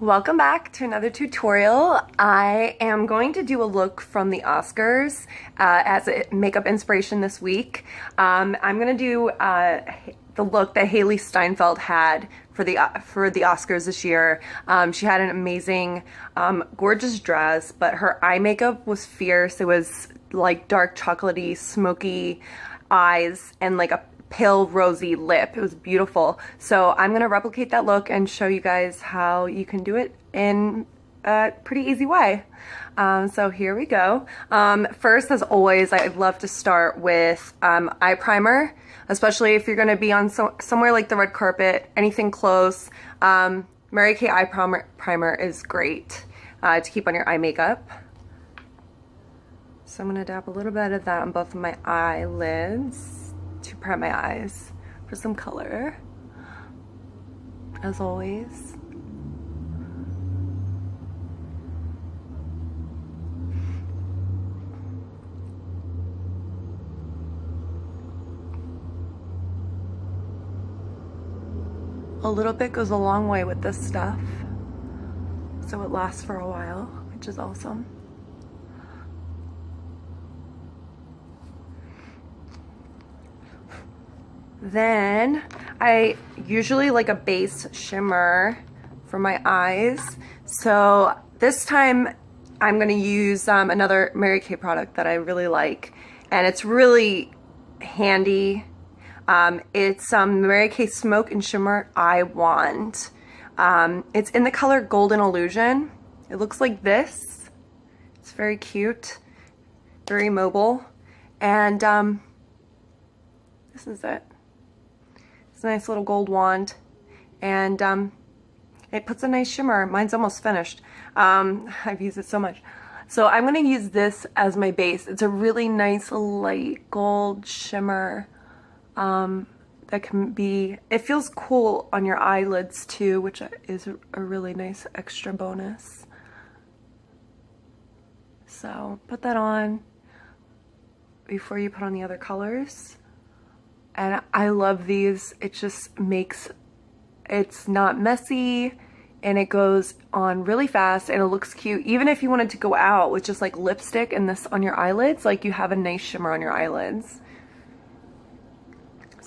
Welcome back to another tutorial. I am going to do a look from the Oscars as a makeup inspiration this week. I'm going to do the look that Hailee Steinfeld had for the Oscars this year. She had an amazing, gorgeous dress, but her eye makeup was fierce. It was like dark chocolatey, smoky eyes and like a pale rosy lip. It was beautiful. So I'm gonna replicate that look and show you guys how you can do it in a pretty easy way. So here we go. First, as always, I'd love to start with eye primer, especially if you're gonna be on somewhere like the red carpet, anything close. Mary Kay eye primer is great to keep on your eye makeup. So I'm gonna dab a little bit of that on both of my eyelids to prep my eyes for some color, as always. A little bit goes a long way with this stuff, so it lasts for a while, which is awesome. Then I usually like a base shimmer for my eyes. So this time I'm going to use another Mary Kay product that I really like, and it's really handy. It's Mary Kay Smoke and Shimmer Eye Wand. It's in the color Golden Illusion. It looks like this. It's very cute, very mobile, and this is it. It's a nice little gold wand, and it puts a nice shimmer. Mine's almost finished. I've used it so much. So I'm going to use this as my base. It's a really nice light gold shimmer that can be, it feels cool on your eyelids too, which is a really nice extra bonus. So put that on before you put on the other colors. And I love these. It just makes, it's not messy, and it goes on really fast, and it looks cute. Even if you wanted to go out with just like lipstick and this on your eyelids, like you have a nice shimmer on your eyelids.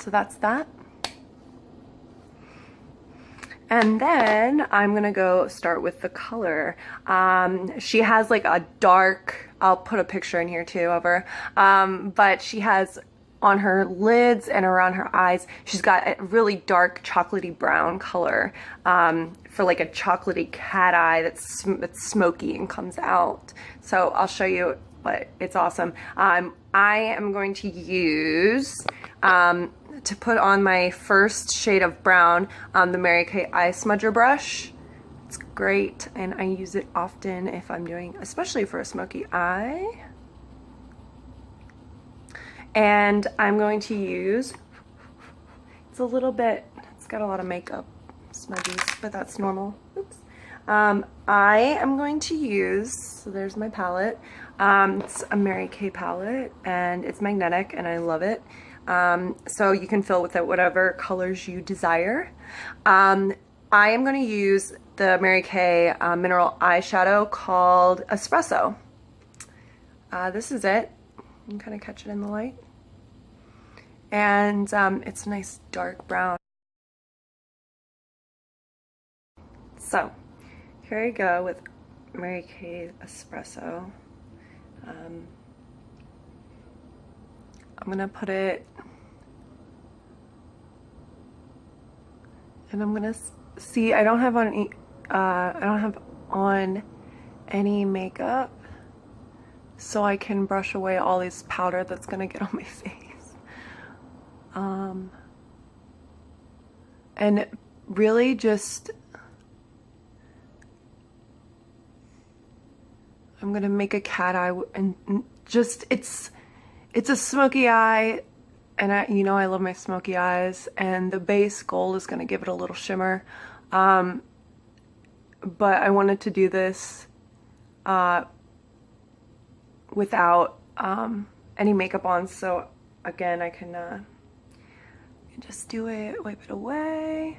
So that's that. And then I'm gonna go start with the color. She has like a dark, I'll put a picture in here too of her, but she has on her lids and around her eyes, she's got a really dark chocolatey brown color for like a chocolatey cat eye that's smoky and comes out. So I'll show you, but it's awesome. I am going to use, to put on my first shade of brown, the Mary Kay Eye Smudger Brush. It's great, and I use it often if I'm doing, especially for a smoky eye. And I'm going to use, it's a little bit, it's got a lot of makeup smudgies, but that's normal. Oops. I am going to use, so there's my palette. It's a Mary Kay palette, and it's magnetic, and I love it. So you can fill with it whatever colors you desire. I am going to use the Mary Kay mineral eyeshadow called Espresso. This is it. You can kind of catch it in the light. And it's a nice dark brown. So here I go with Mary Kay Espresso. I'm gonna put it, and I'm gonna see. I don't have on any makeup, so I can brush away all this powder that's gonna get on my face. And really just, I'm gonna make a cat eye, and just, it's a smoky eye, and I love my smoky eyes, and the base gold is gonna give it a little shimmer. But I wanted to do this without any makeup on, so again I can just do it, wipe it away.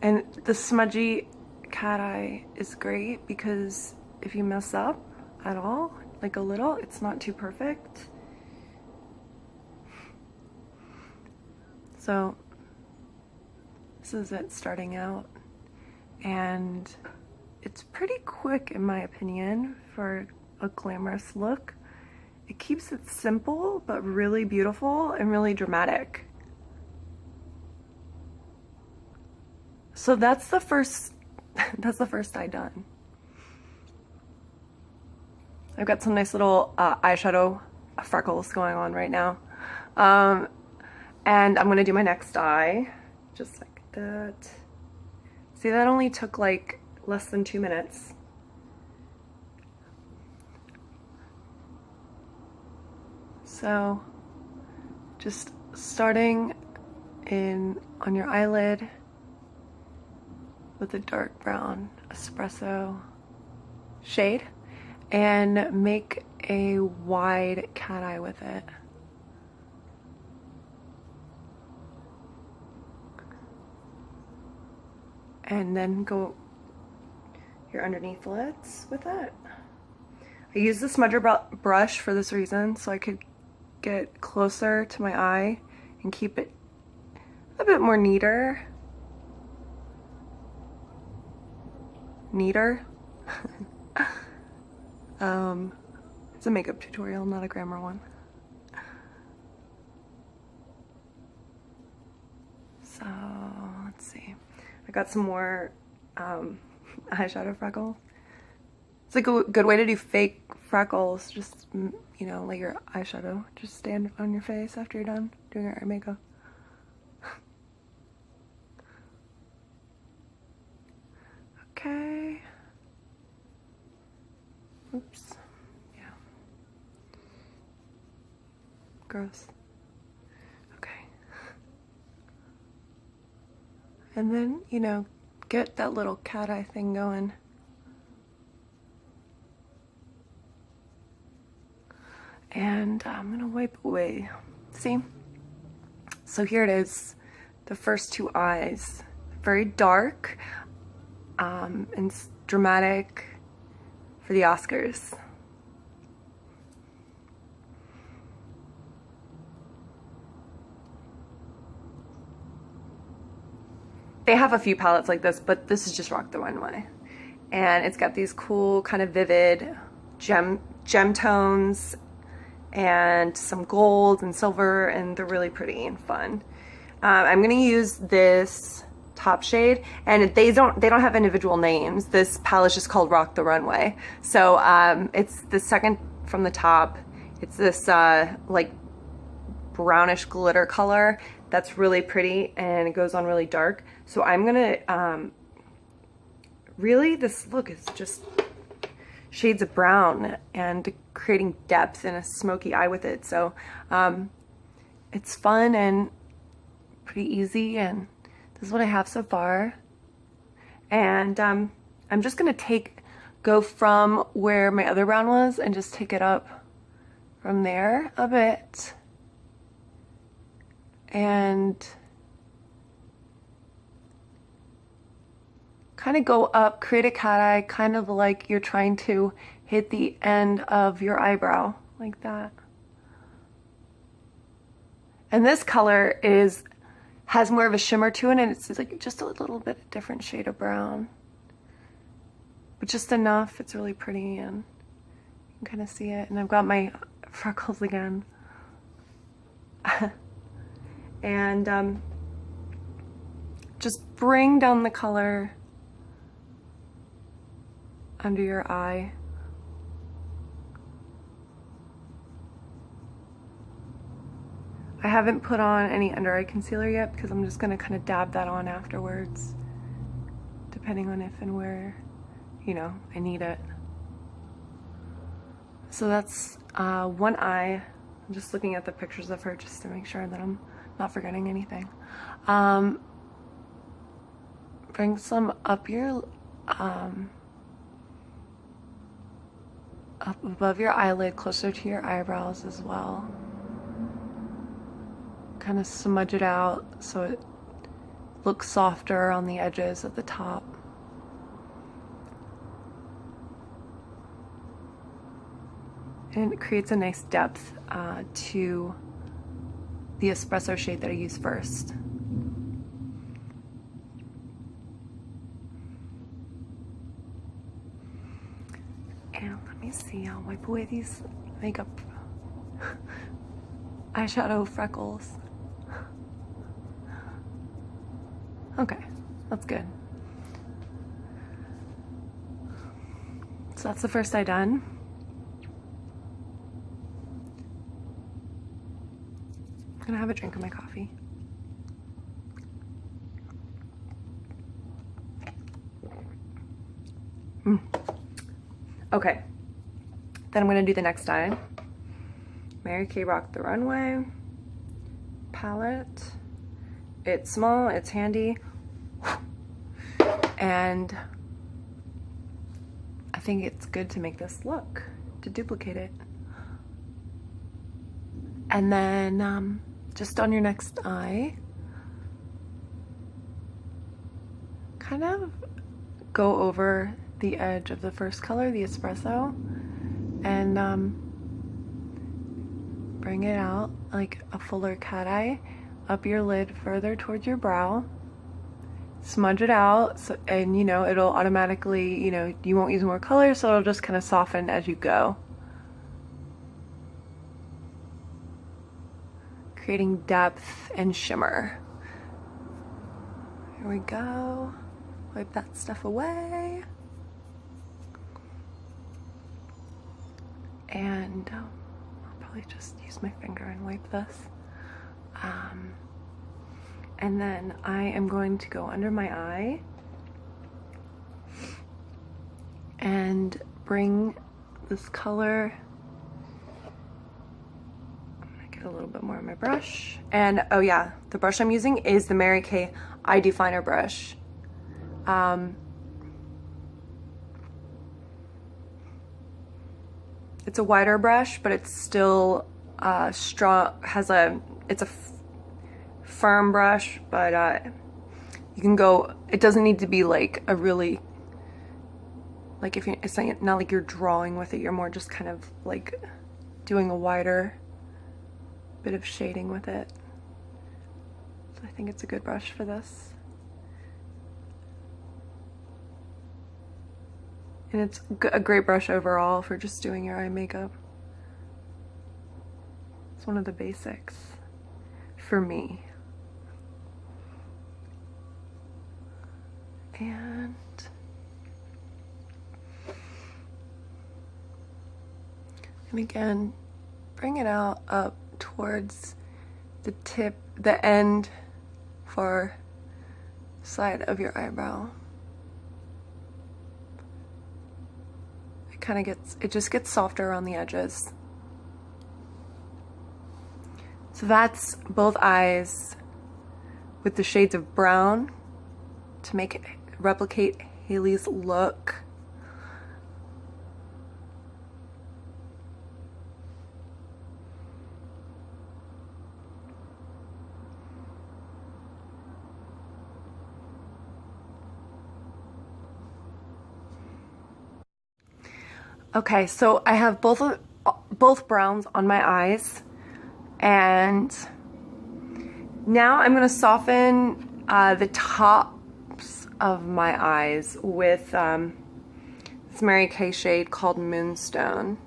And the smudgy cat eye is great because if you mess up at all, like a little, it's not too perfect. So this is it starting out, and it's pretty quick in my opinion for a glamorous look. It keeps it simple but really beautiful and really dramatic. So that's the first eye done. I've got some nice little eyeshadow freckles going on right now. And I'm gonna do my next eye, just like that. See, that only took like less than 2 minutes. So just starting on your eyelid with a dark brown espresso shade, and make a wide cat eye with it. And then go your underneath lids with it. I use the Smudger Brush for this reason, so I could get closer to my eye and keep it a bit more neater. It's a makeup tutorial, not a grammar one. So let's see. I got some more eyeshadow freckles. It's like a good way to do fake freckles. Just, you know, let your eyeshadow just stand on your face after you're done doing your eye makeup. Okay. Oops. Yeah. Gross. Okay. And then, you know, get that little cat eye thing going. And I'm gonna wipe away. See? So here it is, the first two eyes. Very dark and dramatic for the Oscars. They have a few palettes like this, but this is just Rock the Runway. And it's got these cool kind of vivid gem tones and some gold and silver, and they're really pretty and fun. I'm gonna use this top shade, and they don't have individual names. This palette's just called Rock the Runway. So it's the second from the top. It's this like brownish glitter color that's really pretty, and it goes on really dark. So I'm gonna really, this look is just shades of brown and creating depth and a smoky eye with it. So it's fun and pretty easy, and this is what I have so far. And I'm just gonna go from where my other brown was and just take it up from there a bit, and kind of go up, create a cat eye, kind of like you're trying to hit the end of your eyebrow, like that. And this color has more of a shimmer to it, and it's like just a little bit different shade of brown, but just enough. It's really pretty, and you can kind of see it. And I've got my freckles again. And just bring down the color under your eye. I haven't put on any under eye concealer yet because I'm just gonna kind of dab that on afterwards, depending on if and where, you know, I need it. So that's one eye. I'm just looking at the pictures of her just to make sure that I'm not forgetting anything. Bring some up your up above your eyelid, closer to your eyebrows as well. Kind of smudge it out so it look softer on the edges at the top. And it creates a nice depth to the espresso shade that I use first. And let me see, I'll wipe away these makeup eyeshadow freckles. Okay, that's good. So that's the first eye done. I'm gonna have a drink of my coffee. Okay, then I'm gonna do the next eye. Mary Kay Rock the Runway palette. It's small, it's handy, and I think it's good to make this look, to duplicate it. And then just on your next eye, kind of go over the edge of the first color, the espresso, and bring it out like a fuller cat eye, up your lid further towards your brow, smudge it out, so, and you know, it'll automatically, you know, you won't use more color, so it'll just kind of soften as you go. Creating depth and shimmer. Here we go. Wipe that stuff away. And I'll probably just use my finger and wipe this. And then I am going to go under my eye and bring this color. I'm gonna get a little bit more on my brush. And oh yeah, the brush I'm using is the Mary Kay Eye Definer brush. It's a wider brush, but it's still strong, it's a firm brush, but you can go, it doesn't need to be like a really, like if you, it's not like you're drawing with it, you're more just kind of like doing a wider bit of shading with it. So I think it's a good brush for this. And it's a great brush overall for just doing your eye makeup. It's one of the basics for me. And again, bring it out up towards the tip, the end far side of your eyebrow. Kind of gets, it just gets softer around the edges. So that's both eyes with the shades of brown to make it replicate Hailee's look. Okay, so I have both browns on my eyes, and now I'm gonna soften the tops of my eyes with this Mary Kay shade called Moonstone,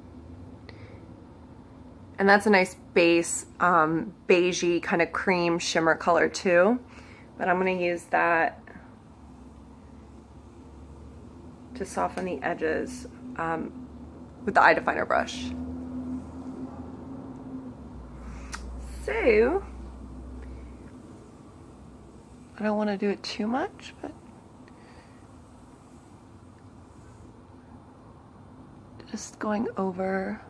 and that's a nice base beigey kind of cream shimmer color too, but I'm gonna use that to soften the edges with the eye definer brush. So, I don't want to do it too much, but just going over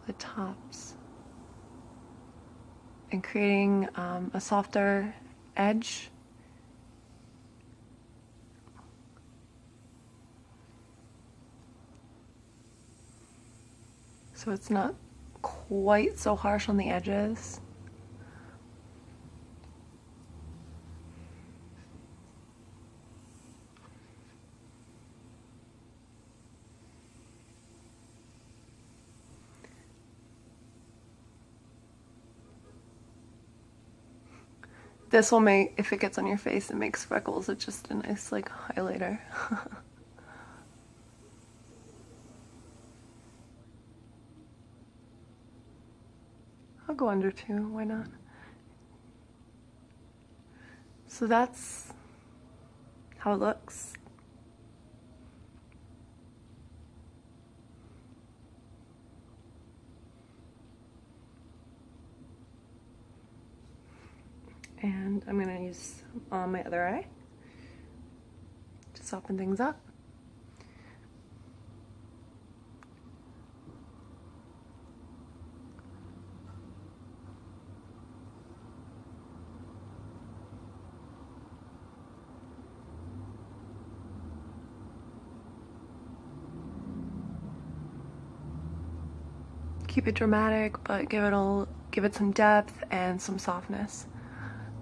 the tops and creating a softer edge. So it's not quite so harsh on the edges. This will make, if it gets on your face, it makes freckles. It's just a nice like highlighter. I'll go under too, why not? So that's how it looks. And I'm gonna use on my other eye to soften things up. Keep it dramatic, but give it some depth and some softness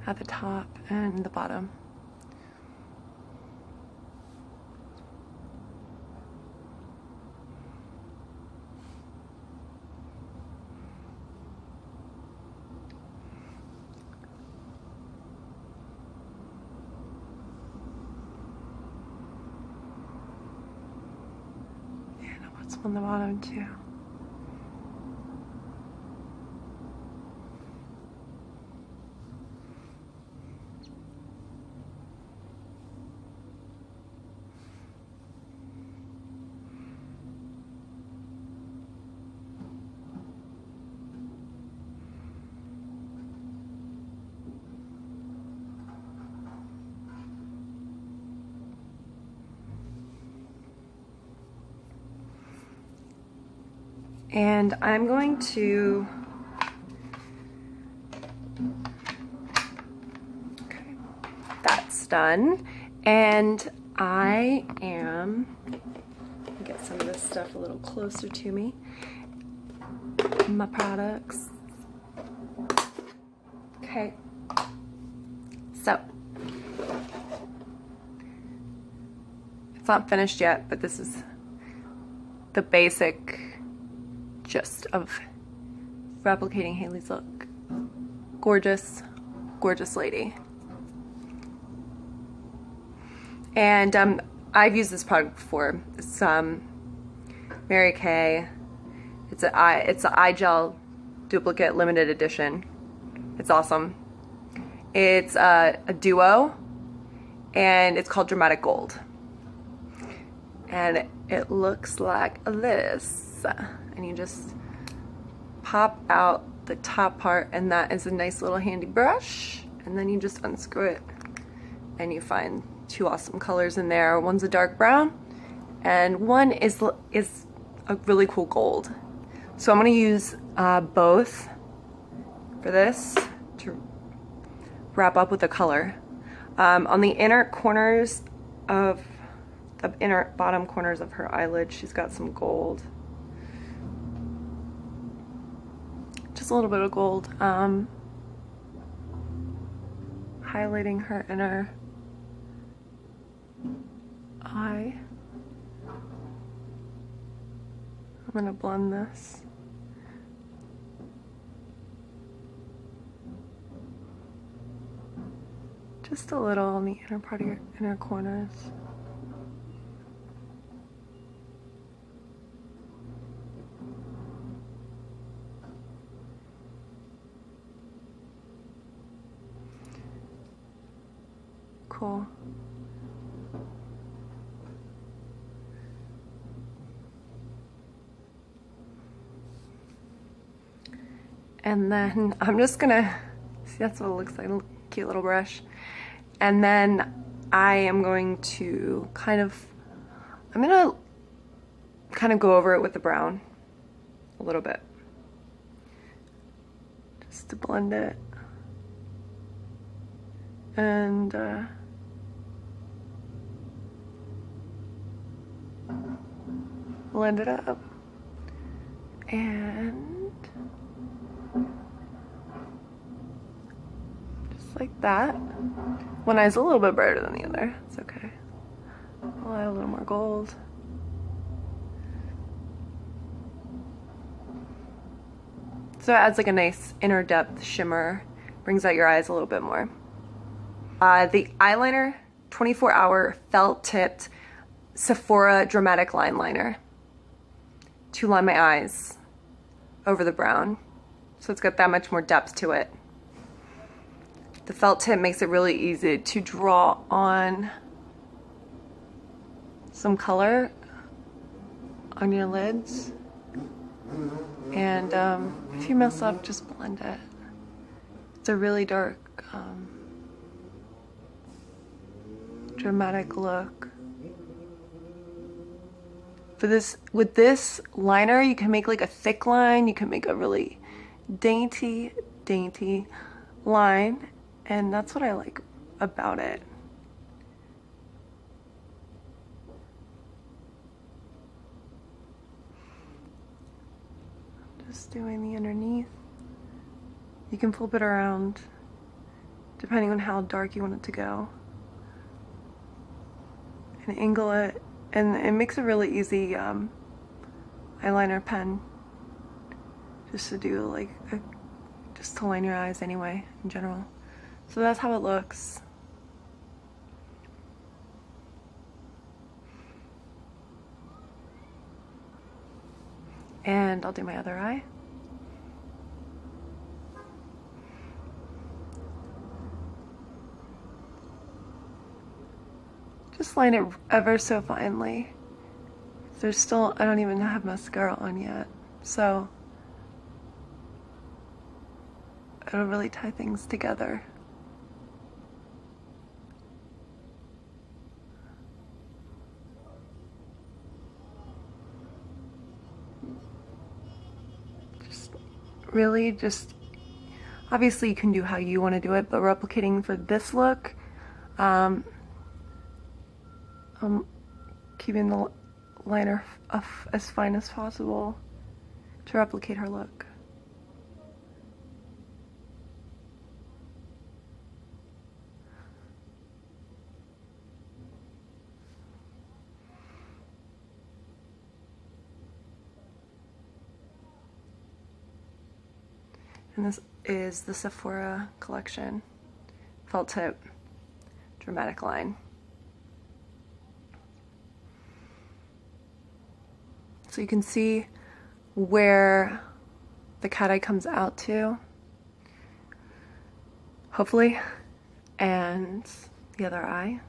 at the top and the bottom. And I'll put some on the bottom too. And I'm going to, okay, that's done. And I am, get some of this stuff a little closer to me. My products. Okay, so it's not finished yet, but this is the basic gist of replicating Hailee's look. Gorgeous, gorgeous lady. And I've used this product before. It's Mary Kay. It's an eye gel duplicate limited edition. It's awesome. It's a duo, and it's called Dramatic Gold. And it looks like this. And you just pop out the top part, and that is a nice little handy brush, and then you just unscrew it and you find two awesome colors in there. One's a dark brown and one is a really cool gold. So I'm going to use both for this to wrap up with the color. On the inner corners of the inner bottom corners of her eyelid, she's got some gold. Just a little bit of gold, highlighting her inner eye. I'm gonna blend this. Just a little on the inner part of your inner corners. Cool. And then I'm just gonna, see, that's what it looks like, a cute little brush. And then I am going to I'm gonna kind of go over it with the brown a little bit. Just to blend it. And blend it up. And just like that. One eye's a little bit brighter than the other. It's okay. I'll add a little more gold. So it adds like a nice inner depth shimmer, brings out your eyes a little bit more. the eyeliner 24-hour felt tipped Sephora Dramatic Line Liner to line my eyes over the brown. So it's got that much more depth to it. The felt tip makes it really easy to draw on some color on your lids. And if you mess up, just blend it. It's a really dark, dramatic look. For this, with this liner, you can make like a thick line, you can make a really dainty line, and that's what I like about it. Just doing the underneath. You can flip it around depending on how dark you want it to go, and angle it. And it makes a really easy eyeliner pen, just to do like, just to line your eyes anyway, in general. So that's how it looks. And I'll do my other eye. Just line it ever so finely. There's still, I don't even have mascara on yet, so it'll really tie things together. Just obviously you can do how you want to do it, but replicating for this look, I'm keeping the liner as fine as possible to replicate her look. And this is the Sephora collection felt tip dramatic line. So you can see where the cat eye comes out to, hopefully, and the other eye.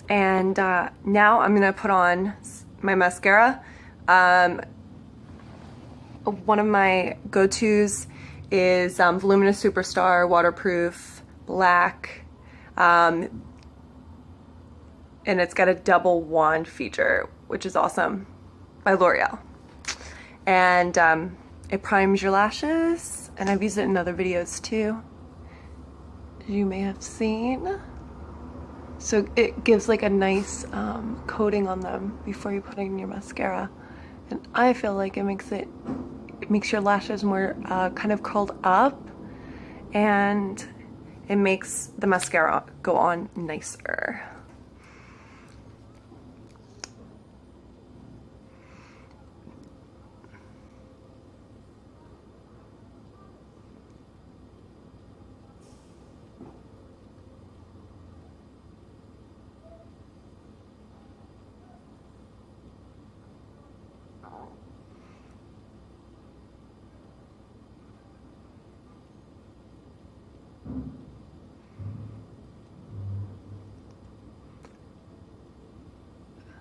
And now I'm gonna put on my mascara. One of my go-tos is Voluminous Superstar Waterproof Black, and it's got a double wand feature, which is awesome, by L'Oreal. And it primes your lashes, and I've used it in other videos too, as you may have seen. So it gives like a nice coating on them before you put in your mascara, and I feel like it makes your lashes more kind of curled up, and it makes the mascara go on nicer.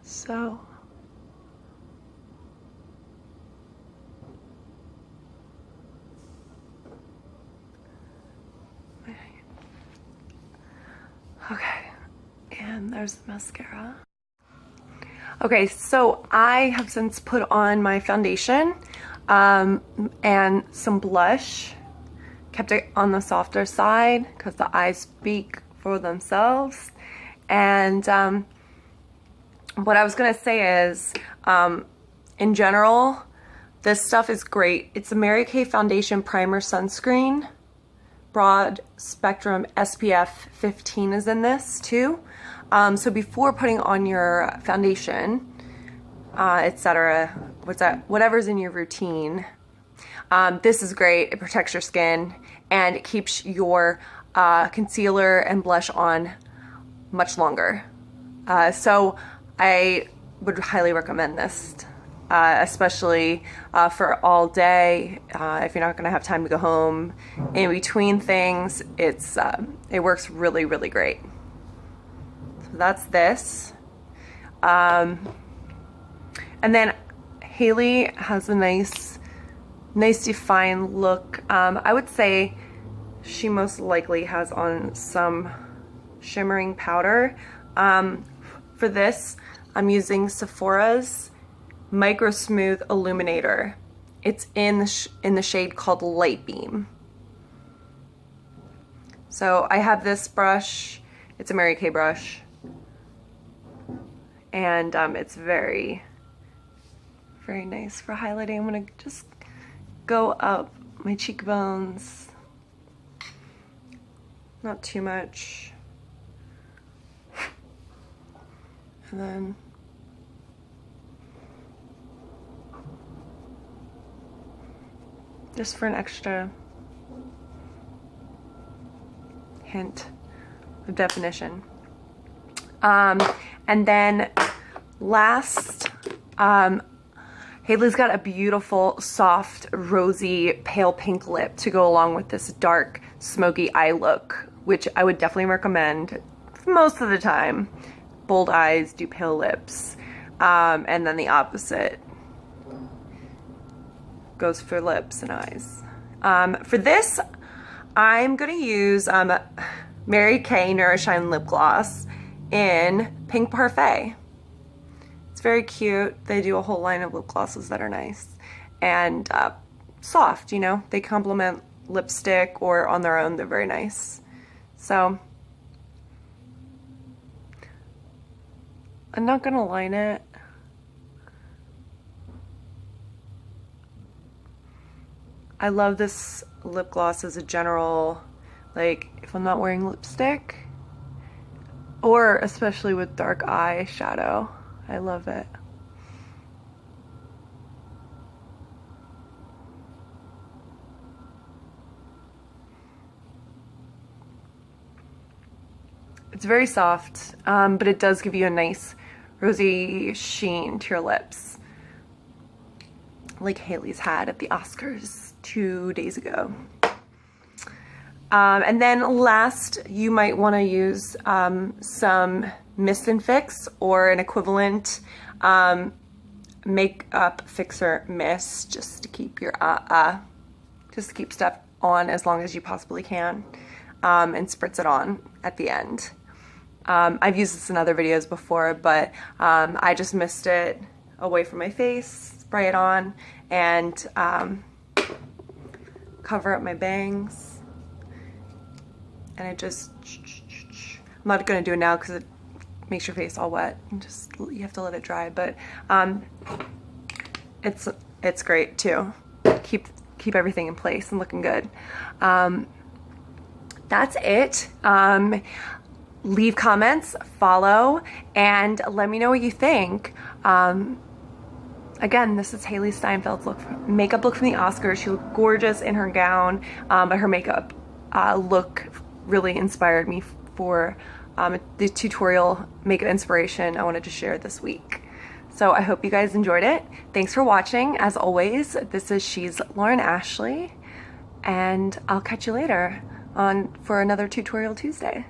So okay, and there's the mascara. Okay, so I have since put on my foundation and some blush. Kept it on the softer side because the eyes speak for themselves. And what I was gonna say is, in general, this stuff is great. It's a Mary Kay Foundation Primer Sunscreen broad spectrum SPF 15 is in this too. So before putting on your foundation, etc., whatever's in your routine, this is great. It protects your skin and it keeps your concealer and blush on much longer. So I would highly recommend this, especially for all day. If you're not going to have time to go home in between things, it works really, really great. So that's this. And then Hailee has a nice defined look. I would say she most likely has on some shimmering powder. For this, I'm using Sephora's Micro Smooth Illuminator. It's in the shade called Light Beam. So I have this brush. It's a Mary Kay brush, and it's very, very nice for highlighting. I'm gonna just go up my cheekbones, not too much, and then just for an extra hint of definition. And then last, Hailee's got a beautiful, soft, rosy, pale pink lip to go along with this dark, smoky eye look, which I would definitely recommend most of the time. Bold eyes do pale lips, and then the opposite goes for lips and eyes. For this, I'm gonna use Mary Kay Nourishine Lip Gloss in Pink Parfait. It's very cute. They do a whole line of lip glosses that are nice and soft, you know. They complement lipstick, or on their own, they're very nice. So I'm not gonna line it. I love this lip gloss as a general, like if I'm not wearing lipstick, or especially with dark eyeshadow. I love it. It's very soft, but it does give you a nice rosy sheen to your lips, like Hailee's had at the Oscars 2 days ago. And then last, you might want to use some Mist and Fix or an equivalent makeup fixer mist, just to keep your just to keep stuff on as long as you possibly can, and spritz it on at the end. I've used this in other videos before, but I just mist it away from my face, spray it on, and cover up my bangs. And I just, I'm not going to do it now because it makes your face all wet, and just, you have to let it dry, but it's great too. Keep everything in place and looking good. That's it. Leave comments, follow, and let me know what you think. Again, this is Hailee Steinfeld's makeup look from the Oscars. She looked gorgeous in her gown, but her makeup look really inspired me for the tutorial makeup inspiration I wanted to share this week. So I hope you guys enjoyed it. Thanks for watching. As always, this is She's Lauren Ashley, and I'll catch you later for another Tutorial Tuesday.